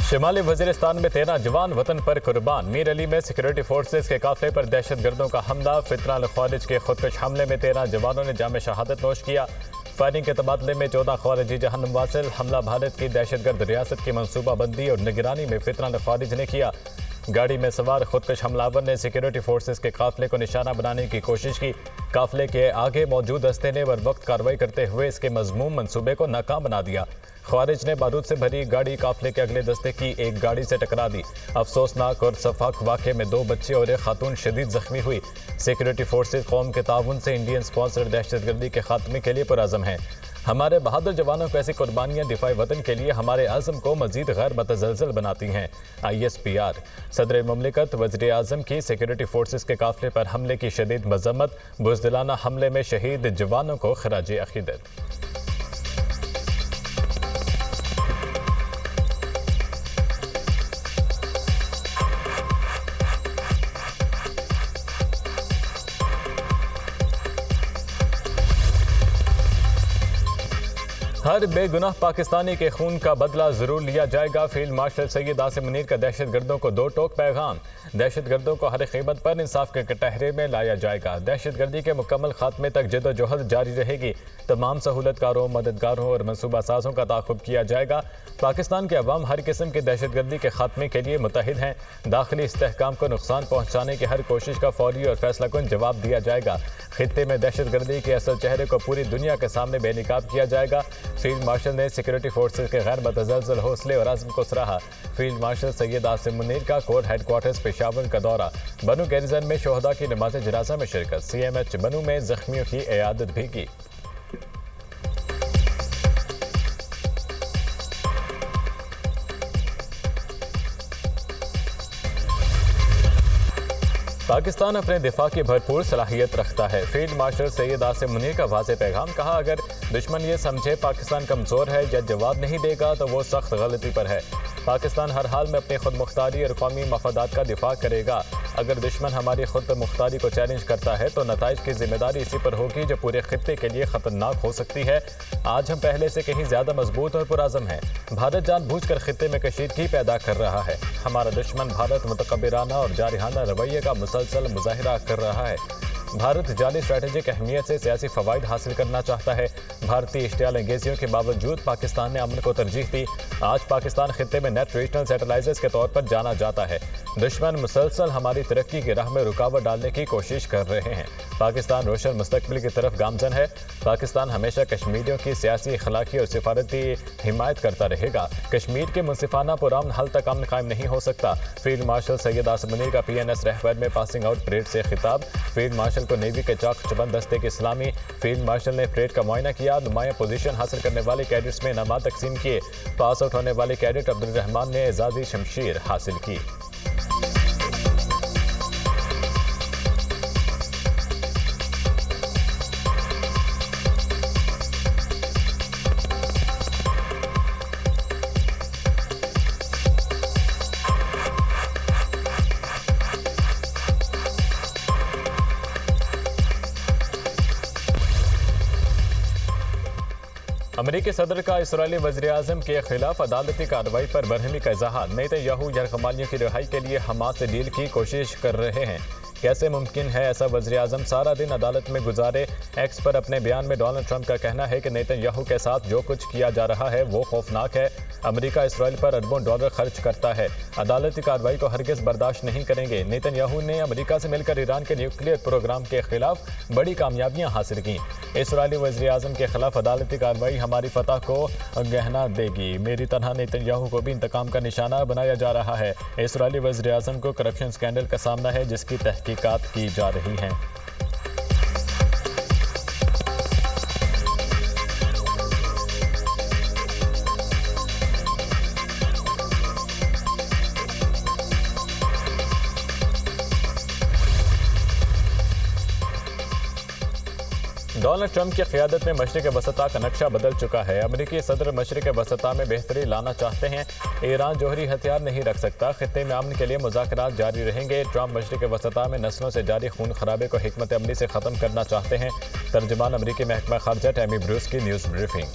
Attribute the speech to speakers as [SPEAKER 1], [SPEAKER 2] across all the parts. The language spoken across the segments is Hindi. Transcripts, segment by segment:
[SPEAKER 1] शिमाली वजीरिस्तान में 13 जवान वतन पर कुर्बान। मीर अली में सिक्योरिटी फोर्सेज के काफिले पर दहशतगर्दों का हमला। फितना अल ख्वारिज के खुदकुश हमले में 13 जवानों ने जाम शहादत नोश किया। फायरिंग के तबादले में 14 ख्वारिजी जहन्नुम वासिल। हमला भारत की दहशतगर्द रियासत की मनसूबाबंदी और निगरानी में फितना अल ख्वारिज ने किया। गाड़ी में सवार खुदकुश हमलावर ने सिक्योरिटी फोर्सेज के काफिले को निशाना बनाने की कोशिश की। काफिले के आगे मौजूद दस्ते ने बर वक्त कार्रवाई करते हुए इसके मजमूम मंसूबे को नाकाम बना दिया। ख्वारिज ने बारूद से भरी गाड़ी काफिले के अगले दस्ते की एक गाड़ी से टकरा दी। अफसोसनाक और सफाक वाक़े में 2 बच्चे और एक खातून शदीद जख्मी हुई। सिक्योरिटी फोर्सेज कौम के ताउन से इंडियन स्पॉन्सर दहशतगर्दी के खात्मे के लिए पुरअज़म हैं। हमारे बहादुर जवानों को ऐसी कुर्बानियां दिफाई वतन के लिए हमारे आज़म को मजीद गैर मतज़लज़ल बनाती हैं। ISPR सदर मुमलिकत वज़ीर आज़म की सिक्योरिटी फोर्सेज के काफिले पर हमले की शदीद मज़म्मत। बुज़दिलाना हमले में शहीद जवानों को खराज अक़ीदत। हर बेगुनाह पाकिस्तानी के खून का बदला जरूर लिया जाएगा। फील्ड मार्शल सैयद आसिम मुनीर का दहशतगर्दों को 2 टोक पैगाम। दहशतगर्दों को हर कीमत पर इंसाफ के कटहरे में लाया जाएगा। दहशतगर्दी के मुकम्मल खात्मे तक जद्दोजहद जारी रहेगी। तमाम सहूलतकारों, मददगारों और मनसूबा साजों का ताक़ुब किया जाएगा। पाकिस्तान के अवाम हर किस्म की दहशतगर्दी के खात्मे के लिए मुतहिद हैं। दाखिली इस्तेहकाम को नुकसान पहुँचाने की हर कोशिश का फौरी और फैसलाकुन जवाब दिया जाएगा। खित्ते में दहशतगर्दी के असल चेहरे को पूरी दुनिया के सामने बेनकाब किया जाएगा। फील्ड मार्शल ने सिक्योरिटी फोर्सेज के गैर मतज़लज़ल हौसले और अज़्म को सराहा। फील्ड मार्शल सैयद आसिम मुनीर का कोर हेडक्वार्टर्स पेशावर का दौरा। बनू गैरिजन में शोहदा की नमाज जनाजा में शिरकत। CMH बनू में जख्मियों की इयादत भी की। पाकिस्तान अपने दिफा की भरपूर सलाहियत रखता है। फील्ड मार्शल सैयद आसिम मुनीर का वाज़ेह पैगाम। कहा, अगर दुश्मन ये समझे पाकिस्तान कमज़ोर है या जवाब नहीं देगा तो वो सख्त गलती पर है। पाकिस्तान हर हाल में अपनी खुद मुख्तारी और कौमी मफादात का दिफा करेगा। अगर दुश्मन हमारी खुद मुख्तारी को चैलेंज करता है तो नताइज की जिम्मेदारी इसी पर होगी जो पूरे खित्ते के लिए खतरनाक हो सकती है। आज हम पहले से कहीं ज़्यादा मजबूत और पुरअज़म हैं। भारत जानबूझकर खित्ते में कशीदगी पैदा कर रहा है। हमारा दुश्मन भारत मुतकब्बिराना और जारहाना रवैये का मुसलसल मुजाहिरा कर रहा है। भारत जाली स्ट्रैटेजिक अहमियत से सियासी फ़वाइद हासिल करना चाहता है। भारतीय इश्तियाल अंगेजियों के बावजूद पाकिस्तान ने अमन को तरजीह दी। आज पाकिस्तान खित्ते में नेट रीजनल सैटेलाइजर्स के तौर पर जाना जाता है। दुश्मन मुसलसल हमारी तरक्की की राह में रुकावट डालने की कोशिश कर रहे हैं। पाकिस्तान रोशन मुस्तकबिल की तरफ गामजन है। पाकिस्तान हमेशा कश्मीरियों की सियासी, अखलाकी और सिफारती हिमायत करता रहेगा। कश्मीर के मुनसिफाना पुरअमन हल तक अमन कायम नहीं हो सकता। फील्ड मार्शल सैयद आसिम मुनीर का PNS रहबर में पासिंग आउट परेड से खिताब। फील्ड मार्शल को नेवी के चाक चबंद दस्ते की सलामी। फील्ड मार्शल ने परेड का मुआयना किया। नुमाया पोजीशन हासिल करने वाले कैडेट्स में इनामात तकसीम किए। पास आउट होने वाले कैडेट अब्दुल रहमान ने एजाजी शमशीर हासिल की। अमेरिकी सदर का इसराइली वज़ीर आज़म के खिलाफ अदालती कार्रवाई पर बरहमी का इज़हार। नेतन्याहू यरगमालियों की रिहाई के लिए हमास से डील की कोशिश कर रहे हैं। कैसे मुमकिन है ऐसा वज़ीर आज़म सारा दिन अदालत में गुजारे। एक्स पर अपने बयान में डोनाल्ड ट्रंप का कहना है कि नेतन्याहू के साथ जो कुछ किया जा रहा है वो खौफनाक है। अमेरिका इसराइल पर अरबों डॉलर खर्च करता है। अदालती कार्रवाई को हरगिज़ बर्दाश्त नहीं करेंगे। नेतन्याहू ने अमेरिका से मिलकर ईरान के न्यूक्लियर प्रोग्राम के खिलाफ बड़ी कामयाबियां हासिल की। इसराइली वज़ीर आज़म के खिलाफ अदालती कार्रवाई हमारी फतह को गहना देगी। मेरी तरह नेतन्याहू को भी इंतकाम का निशाना बनाया जा रहा है। इसराइली वज़ीर आज़म को करप्शन स्कैंडल का सामना है जिसकी तहकीकात की जा रही हैं। डोनाल्ड ट्रंप की क़यादत में मशरिक़ वसता का नक्शा बदल चुका है। अमेरिकी सदर मशरिक़ वसता में बेहतरी लाना चाहते हैं। ईरान जौहरी हथियार नहीं रख सकता। खित्ते में अमन के लिए मुज़ाकरात जारी रहेंगे। ट्रंप मशरिक़ वसता में नस्लों से जारी खून खराबे को हिकमत अमली से ख़त्म करना चाहते हैं। तर्जुमान अमेरिकी महकमा ख़ारजा टैमी ब्रूस की न्यूज़ ब्रीफिंग।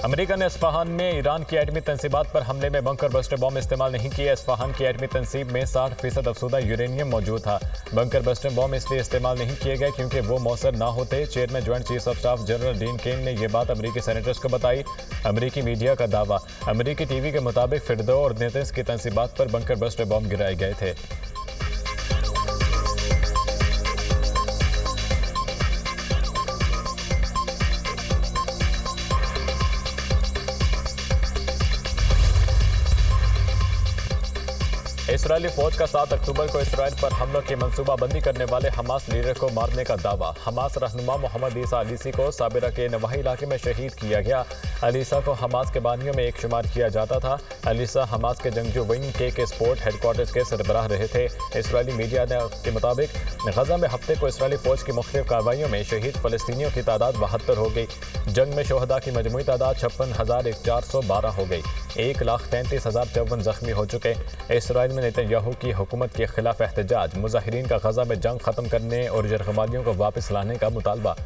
[SPEAKER 1] अमेरिका ने इस्फहान में ईरान की एटमी तंसीबात पर हमले में बंकर बस्टर बॉम्ब इस्तेमाल नहीं किए। इस्फहान की एटमी तंसीब में 60% अफसुदा यूरेनियम मौजूद था। बंकर बस्टर बॉम्ब इसलिए इस्तेमाल नहीं किए गए क्योंकि वो मौसर ना होते। Chairman joint chief of staff general Dan Caine ने यह बात अमेरिकी सेनेटर्स को बताई। अमेरिकी मीडिया का दावा, अमेरिकी टीवी के मुताबिक फिरदो और नेतन्स की तंसीबात पर बंकर बस्टर बॉम्ब गिराए गए थे। इसराइली फौज का 7 अक्टूबर को इसराइल पर हमलों की मंसूबाबंदी करने वाले हमास लीडर को मारने का दावा। हमास रहनुमा मोहम्मद ईसा अलीसी को साबिरा के नवाही इलाके में शहीद किया गया। अलीसा को हमास के बानियों में एक शुमार किया जाता था। अलीसा हमास के जंगजू विंग के स्पोर्ट हेडक्वार्टर्स के सरबराह रहे थे। इसराइली मीडिया के मुताबिक गजा में हफ्ते को इसराइली फौज की मुख्तलिफ कार्रवाइयों में शहीद फलस्तीनियों की तादाद 72 हो गई। जंग में शोहदा की मजमूई तादाद 56,412 हो गई। 1,33,054 जख्मी हो चुके। इसराइल में नेतन्याहू की हुकूमत के खिलाफ एहतजाज। मुजाहिरीन का गजा में जंग खत्म करने और यरगमालियों को वापस लाने का मुतालबा।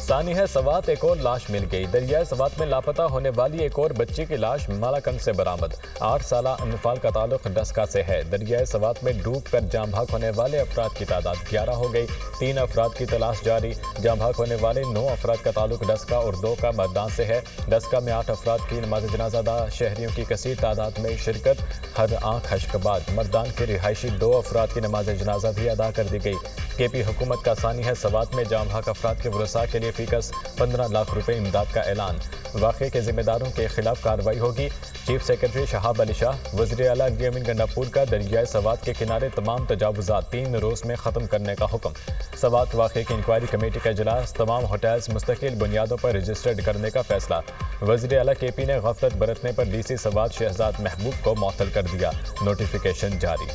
[SPEAKER 1] सानिया सवात एक और लाश मिल गई। दरियाए सवात में लापता होने वाली एक और बच्ची की लाश मालाकंद से बरामद। 8 साला अनफाल का ताल्लुक डस्का से है। दरियाए सवात में डूब कर जाम भाग होने वाले अफराद की तादाद 11 हो गई। 3 अफराद की तलाश जारी। जाम भाग होने वाले 9 अफराद का ताल्लुक डस्का और 2 का मर्दान से है। डस्का में 8 अफराद की नमाज जनाजा अदा। शहरियों की कसीर तादाद में शिरकत। हर आंख हश्कबाज। मर्दान के रिहायशी 2 अफराद की नमाज जनाजा भी अदा कर दी गई। केपी हुकूमत का सानिया सवात में जाम भाग अफराद के वरसा के लिए फीकस 15 लाख रुपए इमदाद का ऐलान। वाक़े के जिम्मेदारों के खिलाफ कार्रवाई होगी। चीफ सेक्रेटरी शहाब अली शाह, वज़ीर आला अमीन गंडापुर का दरियाए सवात के किनारे तमाम तजावुज़ात 3 रोज़ में ख़त्म करने का हुक्म। सवात वाक़े की इंक्वायरी कमेटी का इजलास। तमाम होटल्स मुस्तकिल बुनियादों पर रजिस्टर्ड करने का फैसला। वज़ीर आला केपी ने गफलत बरतने पर डीसी सवात शहजाद महबूब को मुअत्तल कर दिया। नोटिफिकेशन जारी।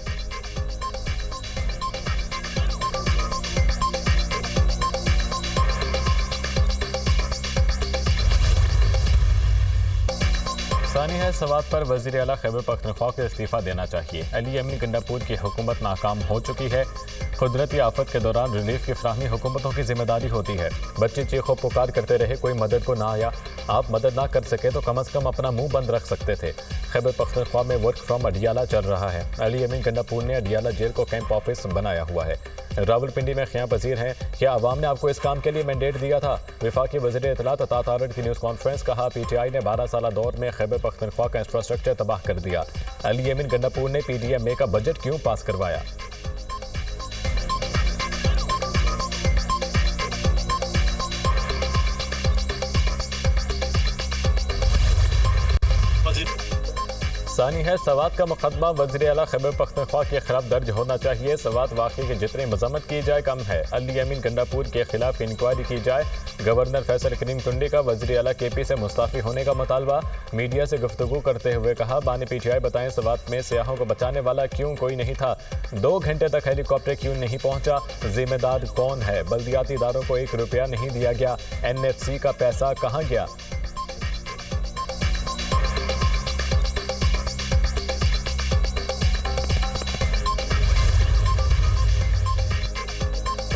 [SPEAKER 1] सानिया सवात पर वज़ीर आला खैबर पख्तूनख्वा को इस्तीफ़ा देना चाहिए। अली अमीन गंडापुर की हुकूमत नाकाम हो चुकी है। कुदरती आफत के दौरान रिलीफ की फ्राहमी हुकूमतों की जिम्मेदारी होती है। बच्चे चीखो पुकार करते रहे, कोई मदद को ना आया। आप मदद ना कर सके तो कम अज़ कम अपना मुंह बंद रख सकते थे। खैबर पख्तूनख्वा में वर्क फ्राम अडियाला चल रहा है। अली अमीन गंडापुर ने अडियाला जेल को कैंप ऑफिस बनाया हुआ है। रावलपिंडी में क़याम पज़ीर हैं। क्या अवाम ने आपको इस काम के लिए मैंडेट दिया था? वफाकी वज़ीर इत्तलात अता तारड़ की न्यूज़ कॉन्फ्रेंस। कहा, PTI ने 12 साला दौर में खैबर पख्तूनख्वा का इंफ्रास्ट्रक्चर तबाह कर दिया। अली अमीन गंडापुर ने PDMA का बजट क्यों पास करवाया? सानिया सवात का मुकदमा वज़ीर आला खैबर पख्तूनख्वा के खिलाफ दर्ज होना चाहिए। सवात वाक़े की जितनी मजम्मत की जाए कम है। अली अमीन गंडापुर के खिलाफ इंक्वायरी की जाए। गवर्नर फैसल करीम टुंडी का वज़ीर आला KP से मुस्ताफ़ी होने का मुतालबा। मीडिया से गुफ्तगू करते हुए कहा, बानी PTI बताएं सवात में सियाहों को बचाने वाला क्यों कोई नहीं था? 2 घंटे तक हेलीकॉप्टर क्यों नहीं पहुंचा? जिम्मेदार कौन है? बल्दियाती इदारों को 1 रुपया नहीं दिया गया। NFC का पैसा कहाँ गया?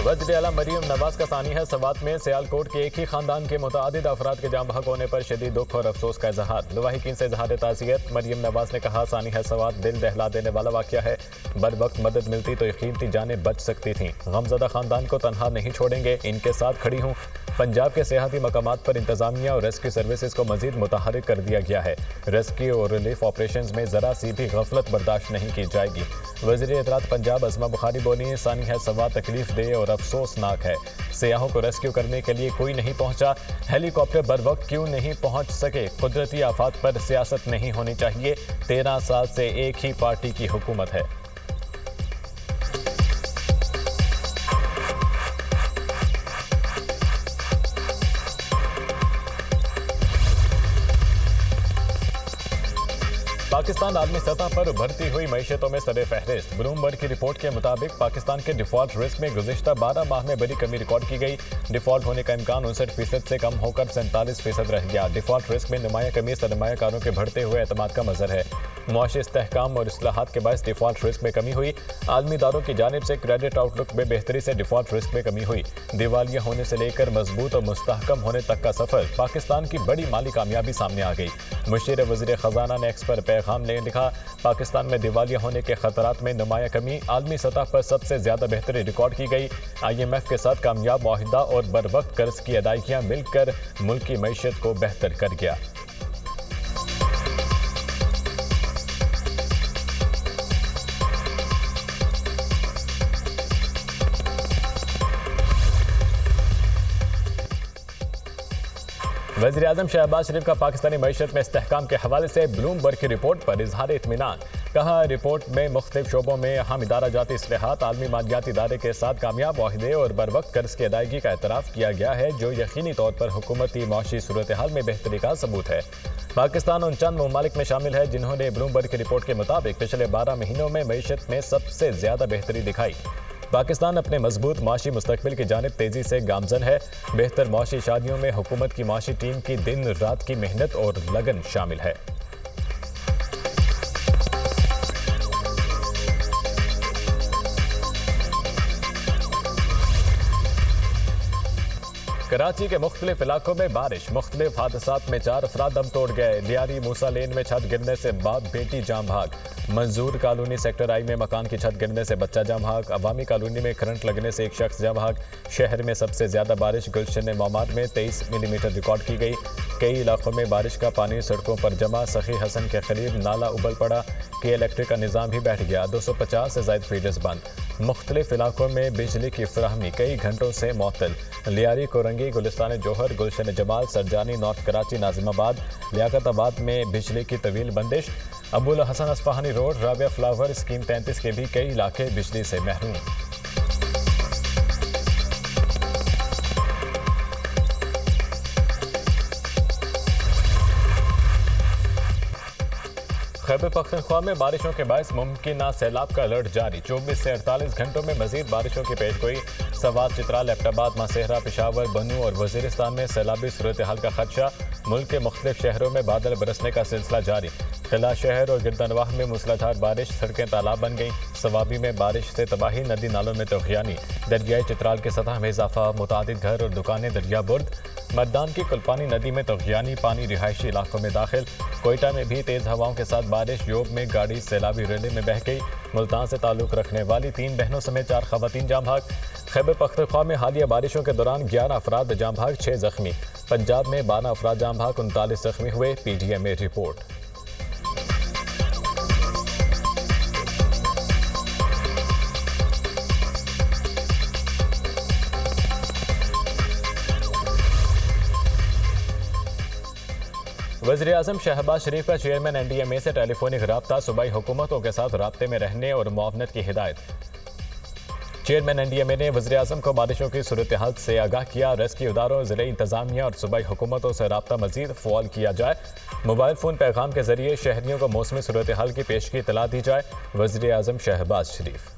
[SPEAKER 1] वज़ीर आला मरियम नवाज का सानिया सवात में सियालकोट के एक ही खानदान के मुतादिद अफराद के जाम बहक होने पर शदीद दुख और अफसोस का इजहार। लवाहिकीन से इजहार ताज़ियत। मरियम नवाज ने कहा, सानिया सवात दिल दहला देने वाला वाक़या है। बर वक्त मदद मिलती तो कीमती जानें बच सकती थीं। गमज़दा खानदान को तनहा नहीं छोड़ेंगे, इनके साथ खड़ी हूँ। पंजाब के सियाहती मकामात पर इंतजामिया और रेस्क्यू सर्विसेज को मजीद मुतहरिक कर दिया गया है। रेस्क्यू और रिलीफ ऑपरेशन में ज़रा सी भी गफलत बर्दाश्त नहीं की जाएगी। वज़ीर इत्तलात पंजाब अज़मा बुखारी बोली, सानिया सवात तकलीफ दे और अफसोसनाक है। सियाहों को रेस्क्यू करने के लिए कोई नहीं पहुंचा। हेलीकॉप्टर बर वक्त क्यों नहीं पहुंच सके? कुदरती आफात पर सियासत नहीं होनी चाहिए। 13 साल से एक ही पार्टी की हुकूमत है। पाकिस्तान आलमी सतह पर उभरती हुई मैशतों में सरे फहरिस्त। ब्लूमबर्ग की रिपोर्ट के मुताबिक पाकिस्तान के डिफॉल्ट रिस्क में गुज़िश्ता 12 माह में बड़ी कमी रिकॉर्ड की गई। डिफॉल्ट होने का इम्कान 59% से कम होकर 47% रह गया। डिफॉल्ट रिस्क में नुमाया कमी सरमायाकारों के बढ़ते हुए एतमाद का मजहर है। मुआशी इस्तेहकाम और इस्लाहात के बायस डिफॉल्ट रिस्क में कमी हुई। आलमी इदारों की जानिब से क्रेडिट आउटलुक में बेहतरी से डिफॉल्ट रिस्क में कमी हुई। दिवालिया होने से लेकर मजबूत और मुस्तहकम होने तक का सफर, पाकिस्तान की बड़ी माली कामयाबी सामने आ गई। मुशीर वज़ीर ख़जाना ने एक्स पर पैगाम ने लिखा, पाकिस्तान में दिवालिया होने के खतरात में नुमाया कमी, आलमी सतह पर सबसे ज्यादा बेहतरी रिकॉर्ड की गई। IMF के साथ कामयाब मुआहिदा और बर वक्त कर्ज की अदायगियां मिलकर मुल्क की मईशत को बेहतर कर गया। वज़ीर-ए-आज़म शहबाज शरीफ का पाकिस्तानी मईशत में इस्तेहकाम के हवाले से ब्लूमबर्ग की रिपोर्ट पर इजहार इत्मीनान। कहा, रिपोर्ट में मुख्तलिफ शोबों में अहम इदारा जाती इस्लाहात, आलमी मालियाती इदारे के साथ कामयाब मुआहिदे और बर वक्त कर्ज की अदायगी का एतराफ़ किया गया है, जो यकीनी तौर पर हुकूमती माशी सूरत हाल में बेहतरी का सबूत है। पाकिस्तान उन चंद ममालिक में शामिल है जिन्होंने ब्लूमबर्ग की रिपोर्ट के मुताबिक पिछले 12 महीनों में मईशत में सबसे ज्यादा बेहतरी दिखाई। पाकिस्तान अपने मजबूत माशी मुस्तकबिल की जानिब तेजी से गामजन है। बेहतर माशी शादियों में हुकूमत की माशी टीम की दिन रात की मेहनत और लगन शामिल है। कराची के मुख्तलिफ इलाकों में बारिश, मुख्तलिफ हादसात में 4 अफराद दम तोड़ गए। लियारी मूसा लेन में छत गिरने से बाप बेटी जाम भाग। मंजूर कॉलोनी सेक्टर आई में मकान की छत गिरने से बच्चा जाम भाग। अवामी कॉलोनी में करंट लगने से एक शख्स जाम भाग। शहर में सबसे ज्यादा बारिश गुलशन मामार में 23 मिलीमीटर रिकॉर्ड की गई। कई इलाकों में बारिश का पानी सड़कों पर जमा। सखी हसन के करीब नाला उबल पड़ा। के इलेक्ट्रिक का निज़ाम भी बैठ गया। 250 से ज़ायद फीडर्स बंद। मुख्तलिफ इलाकों में बिजली की फराहमी कई घंटों से मुअत्तल। लियारी, कोरंगी, गुलिस्तान जोहर, गुलशन जमाल, सरजानी, नॉर्थ कराची, नाजिमाबाद, लियाकताबाद में बिजली की तवील बंदिश। Abul Hasan Isphahani road, Rabia flower, scheme 33 के भी कई इलाके बिजली से महरूम। खैबर पख्तूनख्वा में बारिशों के बायस मुमकिन सैलाब का अलर्ट जारी। 24 से 48 घंटों में मजीद बारिशों की पेशगोई। सवात, चित्राल, एबटाबाद, मासेहरा, पेशावर, बनू और वजीरिस्तान में सैलाबी सूरत हाल का खदशा। मुल्क के मुख्तलिफ शहरों में बादल बरसने का सिलसिला जारी। किला शहर और गिरदनवाह में मूसलाधार बारिश, सड़कें तालाब बन गईं। सवाबी में बारिश से तबाही, नदी नालों में तोहियानी। दरियाई चित्राल की सतह में इजाफा, मुतादिद घर और दुकानें दरिया बुर्द। मर्दान की कुलपानी नदी में तोहियानी, पानी रिहायशी इलाकों में दाखिल। कोयटा में भी तेज हवाओं के साथ बारिश, योब में गाड़ी सैलाबी रेले में बह गई। मुल्तान से ताल्लुक रखने वाली 3 बहनों समेत 4 खवातीन जाम भाग। खैबर पख्तूनख्वा में हालिया बारिशों के दौरान 11 अफराद जाम भाग, 6 जख्मी। पंजाब में 12 अफराद जाम भाग, 39 जख्मी हुए। PTM में रिपोर्ट। वज़ीर-ए-आज़म शहबाज शरीफ का चेयरमैन NDMA से टेलीफोनिक राब्ता, सूबाई हुकूमतों के साथ राब्ते में रहने और मुआवनत की हिदायत। चेयरमैन NDMA ने वज़ीर-ए-आज़म को बारिशों की सूरत हाल से आगाह किया। रेस्क्यू इदारों, ज़िले इंतजामिया और सूबाई हुकूमतों से राब्ता मजीद फ़ाल किया जाए। मोबाइल फ़ोन पैगाम के जरिए शहरियों को मौसमी सूरत हाल की पेशगी इतला दी जाए। वज़ीर-ए-आज़म शहबाज शरीफ।